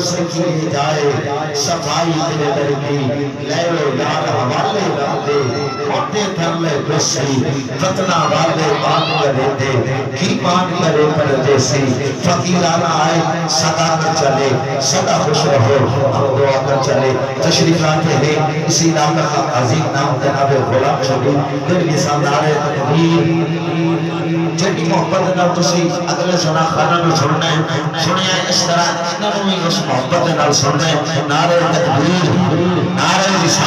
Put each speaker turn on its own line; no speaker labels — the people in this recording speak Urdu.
سے کیے جائے صفائی تیرے در کی لے لو یار حوالے رکھ دے موٹے تھر لے بسی فتنہ والے مان کرے دے کی مان کرے پردے سی فقیرانہ آئے صدا کر چلے صدا خوش رہو ہم دعا کر چلے تشریف لاتے ہیں اسی نام کا عظیم نام جناب غلام شبیر دل کی سامدارے جنہی محبت نال تسی اگلے سنا خانہ میں چھوڑنا ہے سنیا اس طرح انہوں نے اس محبت نال سننا ہے نعرہ تکبیر نعرہ رسالت